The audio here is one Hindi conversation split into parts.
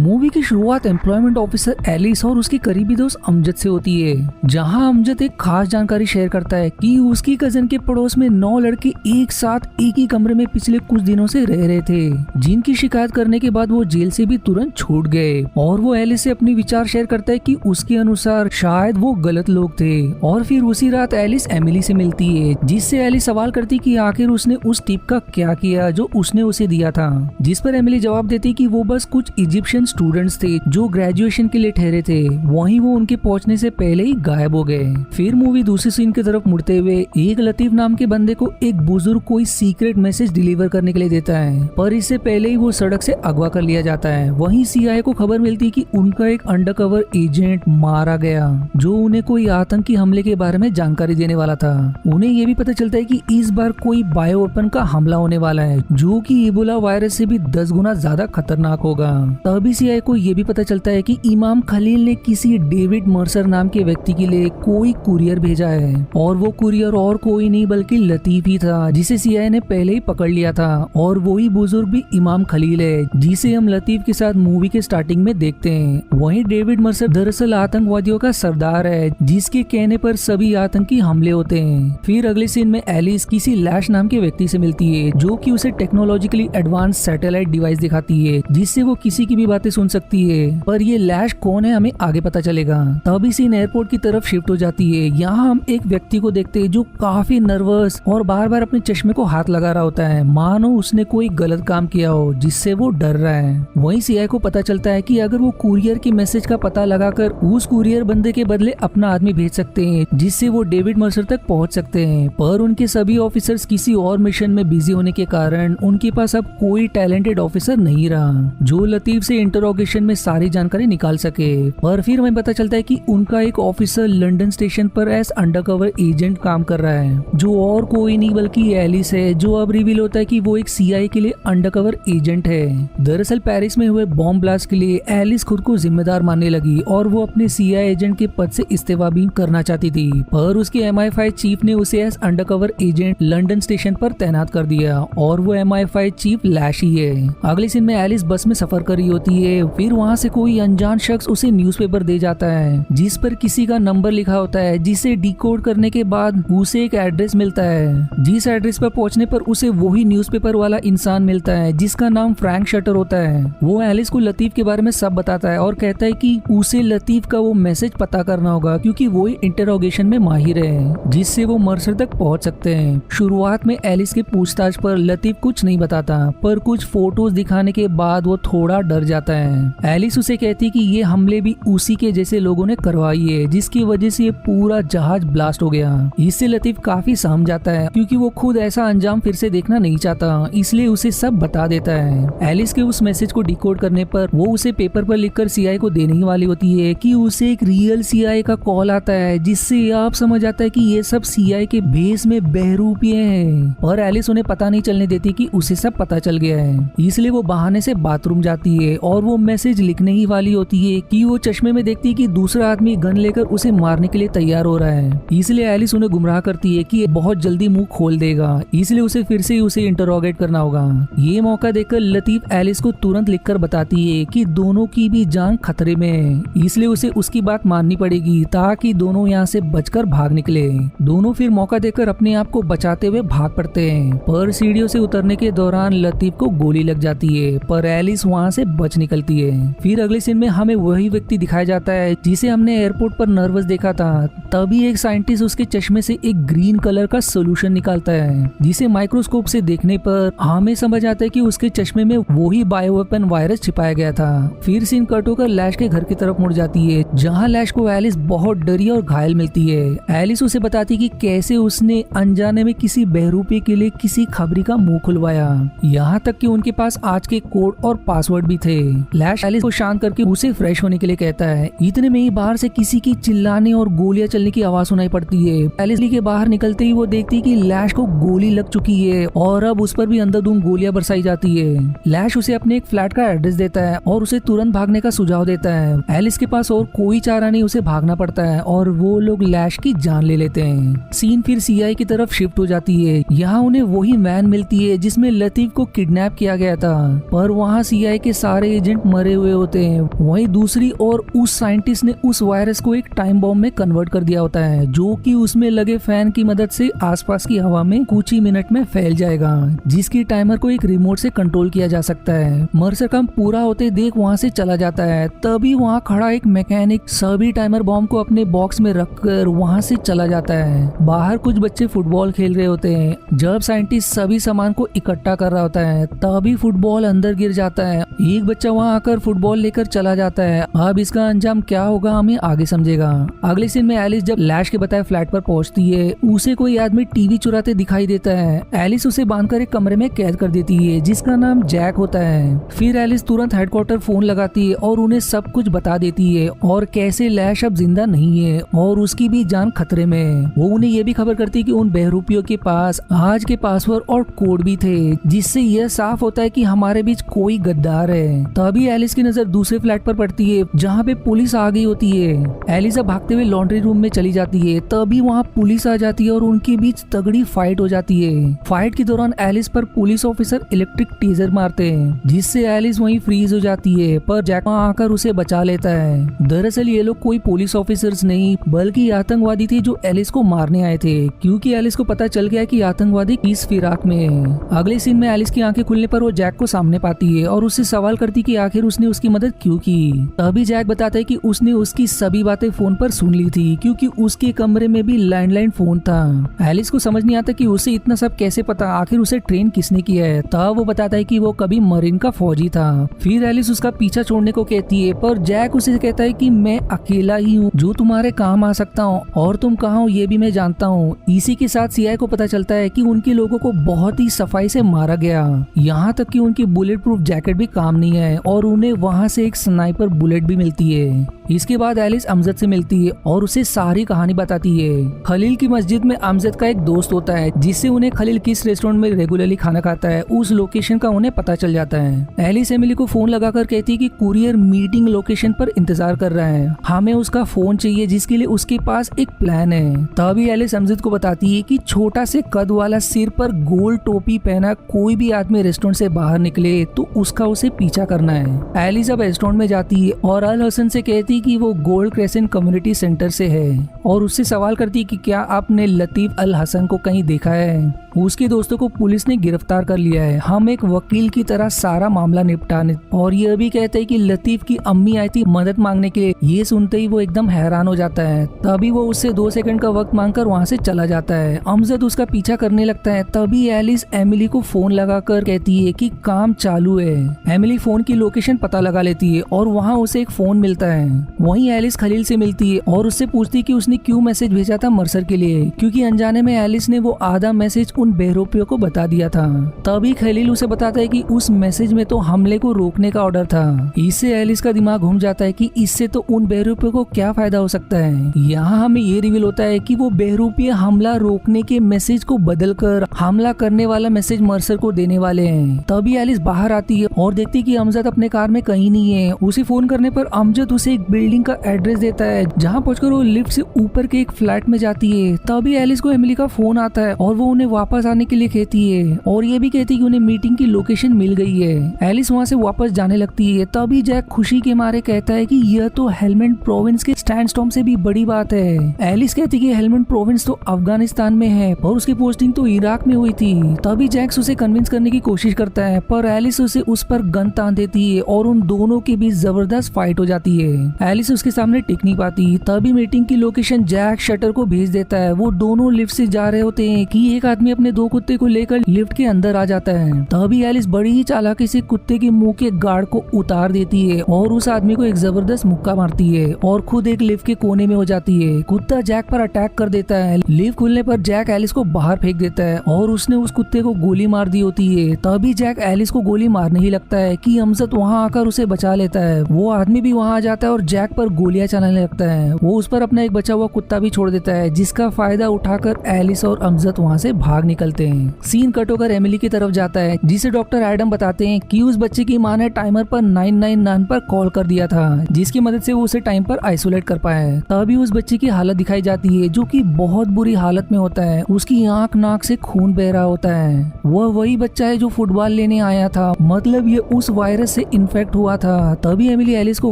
मूवी की शुरुआत एम्प्लॉयमेंट ऑफिसर एलिस और उसकी करीबी दोस्त अमजद से होती है, जहां अमजद एक खास जानकारी शेयर करता है कि उसकी कजन के पड़ोस में 9 लड़के एक साथ एक ही कमरे में पिछले कुछ दिनों से रह रहे थे, जिनकी शिकायत करने के बाद वो जेल से भी तुरंत छूट गए। और वो एलिस से अपने विचार शेयर करता है कि उसके अनुसार शायद वो गलत लोग थे। और फिर उसी रात एलिस एमिली से मिलती है, जिससे एलिस सवाल करती कि आखिर उसने उस टिप का क्या किया जो उसने उसे दिया था, जिस पर एमिली जवाब देती कि वो बस कुछ इजिप्शियन स्टूडेंट्स थे जो ग्रेजुएशन के लिए ठहरे थे, वहीं वो उनके पहुंचने से पहले ही गायब हो गए। फिर मूवी दूसरी सीन की तरफ मुड़ते हुए एक लतीफ नाम के बंदे को एक बुजुर्ग कोई सीक्रेट मैसेज डिलीवर करने के लिए देता है, पर इससे पहले ही वो सड़क से अगवा कर लिया जाता है। वहीं सीआईए को खबर मिलती कि उनका एक अंडरकवर एजेंट मारा गया, जो उन्हें कोई आतंकी हमले के बारे में जानकारी देने वाला था। उन्हें ये भी पता चलता है कि इस बार कोई बायो वेपन का हमला होने वाला है, जो कि इबोला वायरस से भी 10 गुना ज्यादा खतरनाक होगा। तभी सीआईए को ये भी पता चलता है कि इमाम खलील ने किसी डेविड मर्सर नाम के व्यक्ति के लिए कोई कुरियर भेजा है, और वो कुरियर और कोई नहीं बल्कि लतीफ ही था, जिसे सीआईए ने पहले ही पकड़ लिया था। और वही बुजुर्ग भी इमाम खलील है, जिसे हम लतीफ के साथ मूवी के स्टार्टिंग में देखते हैं। वहीं डेविड मर्सर दरअसल आतंकवादियों का सरदार है, जिसके कहने पर सभी आतंकी हमले होते हैं। फिर अगले सीन में एलिस किसी लैश नाम के व्यक्ति से मिलती है, जो कि उसे टेक्नोलॉजिकली एडवांस सैटेलाइट डिवाइस दिखाती है, जिससे वो किसी की भी बातें सुन सकती है। पर ये लैश कौन है हमें आगे पता चलेगा। तभी सीन एयरपोर्ट की तरफ शिफ्ट हो जाती है। यहाँ हम एक व्यक्ति को देखते हैं जो काफी नर्वस और बार बार अपने चश्मे को हाथ लगा रहा होता है, मानो उसने कोई गलत काम किया हो जिससे वो डर रहा है। वहीं सीआईए को पता चलता है कि अगर वो कुरियर के मैसेज का पता लगाकर उस कुरियर बंदे के बदले अपना आदमी भेज सकते हैं, जिससे वो डेविड मर्सर तक पहुंच सकते हैं। पर उनके सभी ऑफिसर्स किसी और मिशन में बिजी होने के कारण उनके पास अब कोई टैलेंटेड ऑफिसर नहीं रहा, जो लतीफ से इंटरोगेशन में सारी जानकारी निकाल सके। पर फिर हमें पता चलता है कि उनका एक ऑफिसर लंदन स्टेशन पर एज अंडरकवर एजेंट काम कर रहा है, जो और कोई नहीं बल्कि एलिस है, जो अब रिवील होता है कि वो एक सीआईए के लिए अंडरकवर एजेंट है। दरअसल पेरिस में हुए बॉम्ब ब्लास्ट के लिए एलिस खुद को जिम्मेदार मानने लगी और वो अपने सीआईए एजेंट के पद से इस्तीफा भी करना चाहती थी, पर उसके MI5 चीफ ने उसे as undercover agent London station पर तैनात कर दिया, और वो MI5 चीफ लैश ही है। अगले सीन में एलिस बस में सफर कर रही होती है। फिर वहाँ से कोई अनजान शख्स उसे न्यूज़पेपर दे जाता है, जिस पर किसी का नंबर लिखा होता है, जिसे डिकोड करने के बाद उसे एक एड्रेस मिलता है, जिस एड्रेस पर पहुंचने पर उसे वही न्यूज़पेपर वाला इंसान मिलता है, जिसका नाम फ्रैंक शटर होता है। वो एलिस को लतीफ के बारे में सब बताता है और कहता है कि उसे लतीफ का वो मैसेज पता करना होगा, क्योंकि वो ही इंटरोगेशन में माहिर है, जिससे वो मर्सर तक पहुंच सकते हैं। शुरुआत में एलिस के पूछताछ पर लतीफ कुछ नहीं बताता, पर कुछ फोटोज दिखाने के बाद वो थोड़ा डर जाता है। एलिस उसे कहती कि ये हमले भी उसी के जैसे लोगों ने करवाई है, जिसकी वजह से ये पूरा जहाज ब्लास्ट हो गया। इससे लतीफ काफी सहम जाता है, क्योंकि वो खुद ऐसा अंजाम फिर से देखना नहीं चाहता, इसलिए उसे सब बता देता है। एलिस के उस मैसेज को डिकोड करने पर वो उसे पेपर पर लिखकर सीआईए को देने ही वाली होती है कि उसे एक रियल सीआईए का कॉल आता है, जिससे आप समझ आता है कि ये सब सीआईए के भेस में बहरूपिये हैं। पर एलिस उन्हें पता नहीं चलने देती कि उसे सब पता चल गया है, इसलिए वो बहाने से बाथरूम जाती है और वो मैसेज लिखने ही वाली होती है कि वो चश्मे में देखती है कि दूसरा आदमी गन लेकर उसे मारने के लिए तैयार हो रहा है। इसलिए एलिस उन्हें गुमराह करती है कि ये बहुत जल्दी मुंह खोल देगा, इसलिए उसे फिर से उसे इंटरोगेट करना होगा। ये मौका देखकर लतीफ एलिस को तुरंत लिखकर बताती है कि दोनों की भी जान खतरे में है, इसलिए उसे उसकी बात माननी पड़ेगी ताकि दोनों यहाँ से बचकर भाग निकले। दोनों फिर मौका देकर अपने आप को बचाते हुए भाग पड़ते हैं, पर सीढ़ियों से उतरने के दौरान लतीफ को गोली लग जाती है, पर एलिस वहाँ से बच निकलती है। फिर अगले सीन में हमें वही व्यक्ति दिखाया जाता है जिसे हमने एयरपोर्ट पर नर्वस देखा था। तभी एक साइंटिस्ट उसके चश्मे से एक ग्रीन कलर का सोल्यूशन निकालता है, जिसे माइक्रोस्कोप से देखने पर हमें समझ आता है कि उसके चश्मे में वही बायोवेपन वायरस छिपाया गया था। फिर सीन कट होकर लैश के घर की तरफ मुड़ जाती है, जहाँ लैश को एलिस बहुत डरी और घायल मिलती है। एलिस उसे बताती कि कैसे उसने अनजाने में किसी बहरूपी के लिए किसी खबरी का मुंह खुलवाया, यहाँ तक कि उनके पास आज के कोड और पासवर्ड भी थे। लैश एलिस को शांत करके उसे फ्रेश होने के लिए कहता है। इतने में ही बाहर से किसी की चिल्लाने और गोलियां चलने की आवाज सुनाई पड़ती है। एलिस के बाहर निकलते ही वो देखती है कि लैश को गोली लग चुकी है और अब उस पर भी अंधाधुंध गोलियां बरसाई जाती है। लैश उसे अपने एक फ्लैट का एड्रेस देता है और उसे तुरंत भागने का सुझाव देता है। एलिस के पास और कोई चारा नहीं, उसे भागना पड़ता है और वो लोग लैश की जान ले लेते हैं। सीन फिर सीआईए की तरफ शिफ्ट हो जाती है। यहाँ उन्हें वही वैन मिलती है जिसमें लतीफ को किडनैप किया गया था, पर वहाँ सीआईए के सारे एजेंट एजेंट मरे हुए होते हैं। वहीं दूसरी ओर उस साइंटिस्ट ने उस वायरस को एक टाइम बॉम्ब में कन्वर्ट कर दिया होता है, जो कि उसमें लगे फैन की मदद से आसपास की हवा में कुछ ही मिनट में फैल जाएगा, जिसकी टाइमर को एक रिमोट से कंट्रोल किया जा सकता है। मर्सर काम पूरा होते देख वहाँ से चला जाता है। तभी वहाँ खड़ा एक मैकेनिक सभी टाइमर बॉम्ब को अपने बॉक्स में रखकर वहाँ से चला जाता है। बाहर कुछ बच्चे फुटबॉल खेल रहे होते हैं। जब साइंटिस्ट सभी सामान को इकट्ठा कर रहा होता है तभी फुटबॉल अंदर गिर जाता है। एक बच्चा वहाँ आकर फुटबॉल लेकर चला जाता है। अब इसका अंजाम क्या होगा हमें आगे समझेगा। अगले सीन में एलिस जब लैश के बताए फ्लैट पर पहुंचती है, उसे कोई आदमी टीवी चुराते दिखाई देता है। एलिस उसे बांधकर एक कमरे में कैद कर देती है, जिसका नाम जैक होता है। फिर एलिस तुरंत हेडक्वार्टर फोन लगाती है और उन्हें सब कुछ बता देती है और कैसे लैश अब जिंदा नहीं है और उसकी भी जान खतरे में। वो उन्हें ये भी खबर करती है कि उन बहरूपियों के पास आज के पासवर्ड और कोड भी थे, जिससे यह साफ होता है कि हमारे बीच कोई गद्दार है। तभी एलिस की नजर दूसरे फ्लैट पर पड़ती है, जहाँ पे पुलिस आ गई होती है। एलिस भागते हुए लॉन्ड्री रूम में चली जाती है। तभी वहाँ पुलिस आ जाती है और उनके बीच तगड़ी फाइट हो जाती है। फाइट के दौरान एलिस पर पुलिस ऑफिसर इलेक्ट्रिक टीजर मारते हैं, जिससे एलिस वहीं फ्रीज हो जाती है, पर जैक वहाँ आकर उसे बचा लेता है। दरअसल ये लोग कोई पुलिस ऑफिसर्स नहीं बल्कि आतंकवादी थे जो एलिस को मारने आए थे, क्योंकि एलिस को पता चल गया कि आतंकवादी किस फिराक में है। अगले सीन में एलिस की आंखें खुलने पर वो जैक को सामने पाती है और उससे सवाल करती कि आखिर उसने उसकी मदद क्यों की। तभी जैक बताता है कि उसने उसकी सभी बातें फोन पर सुन ली थी, क्योंकि उसके कमरे में भी लैंडलाइन फोन था। एलिस को समझ नहीं आता कि उसे इतना सब कैसे पता, आखिर उसे ट्रेन किसने किया है। तब वो बताता है कि वो कभी मरीन का फौजी था। फिर एलिस उसका पीछा छोड़ने को कहती है, पर जैक उसे कहता है कि मैं अकेला ही हूँ जो तुम्हारे काम आ सकता हूँ, और तुम कहाँ हो ये भी मैं जानता हूँ। इसी के साथ सीआई को पता चलता है कि उनके लोगों को बहुत ही सफाई से मारा गया, यहाँ तक कि उनकी बुलेट प्रूफ जैकेट भी काम नहीं है और उन्हें वहाँ से एक स्नाइपर बुलेट भी मिलती है। इसके बाद एलिस अमजद से मिलती है और उसे सारी कहानी बताती है। खलील की मस्जिद में अमजद का एक दोस्त होता है, जिससे उन्हें खलील किस रेस्टोरेंट में रेगुलरली खाना खाता है उस लोकेशन का उन्हें पता चल जाता है। एलिस एमिली को फोन लगाकर कहती है कि कुरियर मीटिंग लोकेशन पर इंतजार कर रहा है, हमें उसका फोन चाहिए, जिसके लिए उसके पास एक प्लान है। तभी एलिस अमजद को बताती है कि छोटा से कद वाला सिर पर गोल टोपी पहना कोई भी आदमी रेस्टोरेंट से बाहर निकले तो उसका उसे पीछा करना है। एलिस अब रेस्टोरेंट में जाती है और अल हसन से कहती कि वो गोल्ड क्रेसेंट कम्युनिटी सेंटर से है और उससे सवाल करती है कि क्या आपने लतीफ अल हसन को कहीं देखा है। उसके दोस्तों को पुलिस ने गिरफ्तार कर लिया है, हम एक वकील की तरह सारा मामला निपटाने। और यह भी कहते हैं कि लतीफ की अम्मी आई थी मदद मांगने के लिए। ये सुनते ही वो एकदम हैरान हो जाता है। तभी वो उससे 2 सेकंड का वक्त मांगकर वहाँ से चला जाता है। अमजद उसका पीछा करने लगता है। तभी एलिस एमिली को फोन लगाकर कहती है कि काम चालू है। एमिली फोन की लोकेशन पता लगा लेती है और वहाँ उसे एक फोन मिलता है। वहीं एलिस खलील से मिलती है और उससे पूछती है कि उसने क्यों मैसेज भेजा था मर्सर के लिए, क्योंकि अनजाने में एलिस ने वो आधा मैसेज उन बहरूपियों को बता दिया था। तभी खलील उसे बताता है कि उस मैसेज में तो हमले को रोकने का ऑर्डर था। इससे एलिस का दिमाग घूम जाता है कि इससे तो उन बहरूपियों को क्या फायदा हो सकता है। यहाँ हमें ये रिवील होता है कि वो बहरूपीय हमला रोकने के मैसेज को बदलकर हमला करने वाला मैसेज मर्सर को देने वाले हैं। तभी एलिस बाहर आती है और देखती है कि अमजद अपने कार में कहीं नहीं है। उसे फोन करने पर अमजद उसे एक बिल्डिंग का एड्रेस देता है, जहाँ पहुंचकर वो लिफ्ट से ऊपर के एक फ्लैट में जाती है। तभी एलिस को एमिली का फोन आता है और वो उन्हें वापस आने के लिए कहती है और ये भी कहती है कि उन्हें मीटिंग की लोकेशन मिल गई है। एलिस वहाँ से वापस जाने लगती है। तभी जैक खुशी के मारे कहता है कि यह तो हेलमंड प्रोविंस के स्टैंडस्टॉर्म से भी बड़ी बात है। एलिस कहती है कि हेलमंड प्रोविंस तो अफगानिस्तान में है और उसकी पोस्टिंग तो इराक में हुई थी। तभी जैक्स उसे कन्विंस करने की कोशिश करता है, पर एलिस उसे उस पर गन तान देती है और उन दोनों के बीच जबरदस्त फाइट हो जाती है। एलिस उसके सामने टिक नहीं पाती। तभी मीटिंग की लोकेशन जैक शटर को भेज देता है। वो दोनों लिफ्ट से जा रहे होते हैं कि एक आदमी अपने 2 कुत्ते को लेकर लिफ्ट के अंदर आ जाता है। तभी एलिस बड़ी ही चालाकी से कुत्ते के मुंह के गार्ड को उतार देती है और उस आदमी को एक जबरदस्त मुक्का मारती है और खुद एक लिफ्ट के कोने में हो जाती है। कुत्ता जैक पर अटैक कर देता है। लिफ्ट खुलने पर जैक एलिस को बाहर फेंक देता है और उसने उस कुत्ते को गोली मार दी होती है। तभी जैक एलिस को गोली मारने ही लगता है कि अमजद वहाँ आकर उसे बचा लेता है। वो आदमी भी वहाँ आ जाता है और जैक पर गोलियां चलाने लगता है। वो उस पर अपना एक बचा हुआ कुत्ता भी छोड़ देता है, जिसका फायदा उठाकर एलिस और अमजद वहाँ से भाग निकलते हैं। सीन कट होकर एमिली की तरफ जाता है, जिसे डॉक्टर एडम बताते हैं कि उस बच्चे की मां ने टाइमर पर 999 पर कॉल कर दिया था, जिसकी मदद से वो उसे टाइम पर आइसोलेट कर पाए। तभी उस बच्चे की हालत दिखाई जाती है, जो कि बहुत बुरी हालत में होता है। उसकी आंख नाक से खून बह रहा होता है। वह वही बच्चा है जो फुटबॉल लेने आया था, मतलब ये उस वायरस से इन्फेक्ट हुआ था। तभी एमिली एलिस को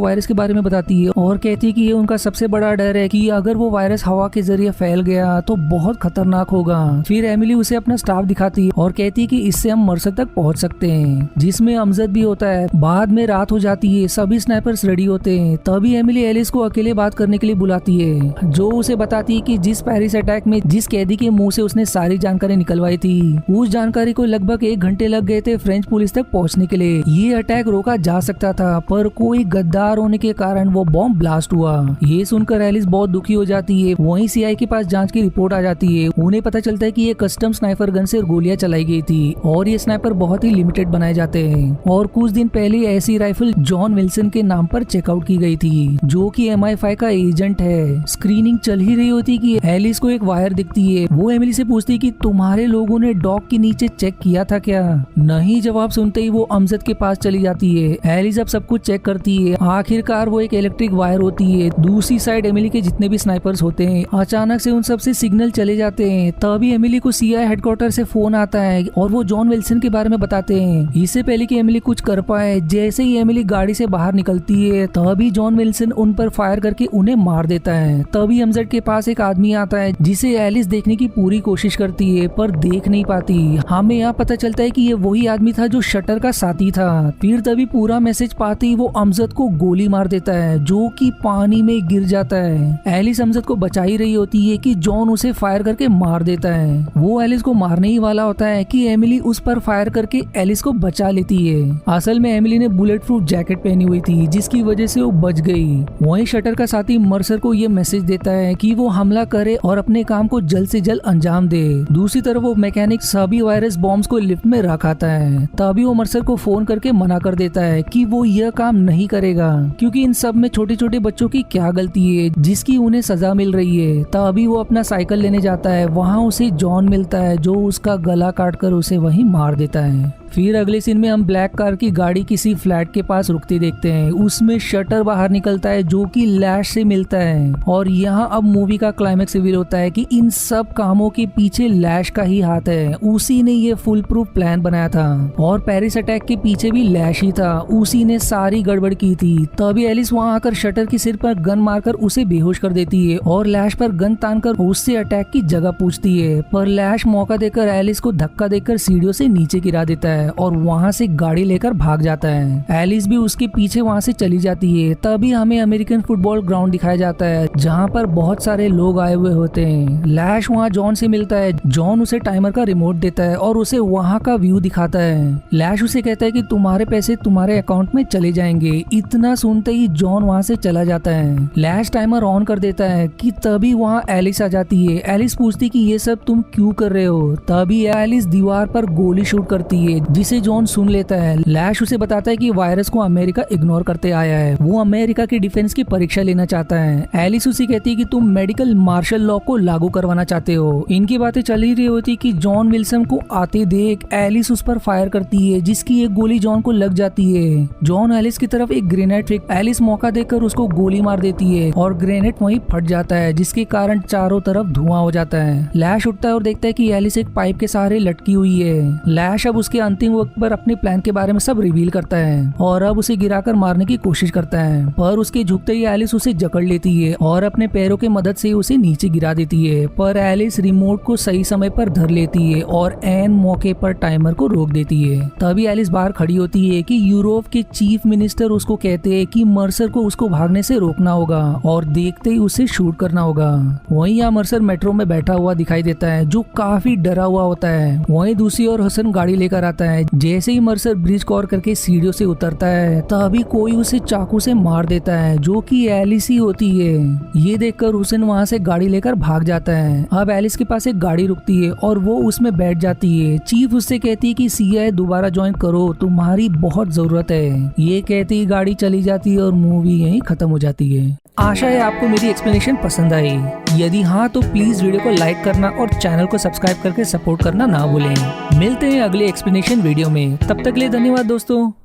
वायरस के बारे में बताती है और कहती है कि ये उनका सबसे बड़ा डर है कि अगर वो वायरस हवा के जरिए फैल गया तो बहुत खतरनाक होगा। फिर एमिली उसे अपना स्टाफ दिखाती है और कहती है कि इससे हम मर्सर तक पहुंच सकते हैं, जिसमें अमजद भी होता है। बाद में रात हो जाती है, सभी स्नाइपर्स रेडी होते हैं। तभी एमिली एलिस को अकेले बात करने के लिए बुलाती है, जो उसे बताती है कि जिस पेरिस अटैक में जिस कैदी के मुंह से उसने सारी जानकारी निकलवाई थी, उस जानकारी को लगभग 1 घंटे लग गए थे फ्रेंच पुलिस तक पहुंचने के लिए। ये अटैक रोका जा सकता था, पर कोई गद्दार होने के कारण वो बॉम्ब ब्लास्ट हुआ। ये सुनकर एलिस बहुत दुखी हो जाती है। वहीं सीआई के पास जांच की रिपोर्ट आ जाती है। उन्हें पता चलता है कि ये कस्टम स्नाइपर गन से गोलियां चलाई गई थी और ये स्नाइपर बहुत ही लिमिटेड बनाए जाते हैं। और कुछ दिन पहले ऐसी राइफल जॉन विल्सन के नाम पर चेकआउट की गई थी, जो कि MI5 का एजेंट है। स्क्रीनिंग चल ही रही होती कि एलिस को एक वायर दिखती है। वो एमिली से पूछती कि तुम्हारे लोगों ने डॉग के नीचे चेक किया था क्या? नहीं जवाब सुनते ही वो अमजद के पास चली जाती है। एलिस अब सब कुछ चेक करती है। आखिरकार वो एक इलेक्ट्रिक वायर होती है। दूसरी साइड एमिली के जितने भी स्नाइपर्स होते हैं, अचानक से उन सब से सिग्नल चले जाते हैं। तभी एमिली को सीआई हेडक्वार्टर से फोन आता है और वो जॉन विल्सन के बारे में बताते हैं। इससे पहले कि एमिली कुछ कर पाए, जैसे ही एमिली गाड़ी से बाहर निकलती है, तभी जॉन विल्सन उन पर फायर करके उन्हें मार देता है। तभी अमजद के पास एक आदमी आता है, जिसे एलिस देखने की पूरी कोशिश करती है, पर देख नहीं पाती। हमें यहाँ पता चलता है कि ये वही आदमी था जो शटर का साथी था। फिर तभी पूरा मैसेज पाते ही वो अमजद को गोली मार देता है, जो कि पानी में गिर जाता है। एलिस अमजद को बचा ही रही होती है कि जॉन उसे फायर करके मार देता है। वो एलिस को मारने ही वाला होता है कि एमिली उस पर फायर करके एलिस को बचा लेती है। असल में एमिली ने बुलेट प्रूफ जैकेट पहनी हुई थी, जिसकी वजह से वो बच गई। वहीं शटर का साथी मर्सर को ये मैसेज देता है कि वो हमला करे और अपने काम को जल्द से जल्द अंजाम दे। दूसरी तरफ वो मैकेनिक सभी वायरस बॉम्ब्स को लिफ्ट में रखाता है। तभी वो मर्सर को फोन करके मना कर देता है कि वो यह काम नहीं करेगा, क्योंकि इन सब में छोटे छोटे बच्चों की क्या गलती है जिसकी उन्हें सजा मिल रही है। तभी वो अपना साइकिल लेने जाता है। वहाँ उसे जॉन मिलता है, जो उसका गला काटकर उसे वहीं मार देता है। फिर अगले सीन में हम ब्लैक कार की गाड़ी किसी फ्लैट के पास रुकती देखते हैं। उसमें शटर बाहर निकलता है, जो कि लैश से मिलता है। और यहाँ अब मूवी का क्लाइमेक्स रिवील होता है कि इन सब कामों के पीछे लैश का ही हाथ है। उसी ने ये फुल प्रूफ प्लान बनाया था और पेरिस अटैक के पीछे भी लैश ही था। उसी ने सारी गड़बड़ की थी। तभी एलिस वहाँ आकर शटर की सिर पर गन मारकर उसे बेहोश कर देती है और लैश पर गन तानकर उससे अटैक की जगह पूछती है। पर लैश मौका देकर एलिस को धक्का देकर सीढ़ियों से नीचे गिरा देता है और वहाँ से गाड़ी लेकर भाग जाता है। एलिस भी उसके पीछे वहाँ से चली जाती है। तभी हमें अमेरिकन फुटबॉल ग्राउंड दिखाया जाता है, जहाँ पर बहुत सारे लोग आए हुए होते हैं। लैश वहाँ जॉन से मिलता है। जॉन उसे टाइमर का रिमोट देता है और उसे वहाँ का व्यू दिखाता है। लैश उसे कहता है कि तुम्हारे पैसे तुम्हारे अकाउंट में चले जाएंगे। इतना सुनते ही जॉन वहाँ से चला जाता है। लैश टाइमर ऑन कर देता है कि तभी वहाँ एलिस आ जाती है। एलिस पूछती कि ये सब तुम क्यों कर रहे हो? तभी एलिस दीवार पर गोली शूट करती है, जिसे जॉन सुन लेता है। लैश उसे बताता है कि वायरस को अमेरिका इग्नोर करते आया है। वो अमेरिका की डिफेंस की परीक्षा लेना चाहता है। एलिस उसे कहती है कि तुम मेडिकल मार्शल लॉ को लागू करवाना चाहते हो। इनकी बातें चल ही रही होती कि जॉन विल्सन को आते देख एलिस उस पर फायर करती है, जिसकी एक गोली जॉन को लग जाती है। जॉन एलिस की तरफ एक ग्रेनेड फेंक एलिस मौका देकर उसको गोली मार देती है और ग्रेनेड वहीं फट जाता है, जिसके कारण चारों तरफ धुआं हो जाता है। लैश उठता है और देखता है कि एलिस एक पाइप के सहारे लटकी हुई है। लैश अब उसके अंतिम वक्त पर अपने प्लान के बारे में सब रिवील करता है और अब उसे गिराकर मारने की कोशिश करता है, पर उसके झुकते ही एलिस उसे जकड़ लेती है और अपने पैरों की मदद से उसे नीचे गिरा देती है। पर एलिस रिमोट को सही समय पर धर लेती है और एन मौके पर टाइमर को रोक देती है। तभी एलिस बाहर खड़ी होती है कि यूरोप के चीफ मिनिस्टर उसको कहते हैं कि मर्सर को उसको भागने से रोकना होगा और देखते ही उसे शूट करना होगा। वहीं यहाँ मर्सर मेट्रो में बैठा हुआ दिखाई देता है, जो काफी डरा हुआ होता है। वहीं दूसरी ओर हसन गाड़ी लेकर आता है। जैसे ही मर्सर ब्रिज क्रॉस करके सीढ़ियों से उतरता है, तभी कोई उसे चाकू से मार देता है, जो कि एलिस ही होती है। ये देखकर हुसैन वहाँ से गाड़ी लेकर भाग जाता है। अब एलिस के पास एक गाड़ी रुकती है और वो उसमें बैठ जाती है। चीफ उससे कहती है कि सीआईए दोबारा ज्वाइन करो, तुम्हारी बहुत जरूरत है। ये कहती ही गाड़ी चली जाती है और मूवी यहीं खत्म हो जाती है। आशा है आपको मेरी एक्सप्लेनेशन पसंद आई। यदि हाँ तो प्लीज वीडियो को लाइक करना और चैनल को सब्सक्राइब करके सपोर्ट करना ना भूलें। मिलते हैं अगले एक्सप्लेनेशन वीडियो में, तब तक के लिए धन्यवाद दोस्तों।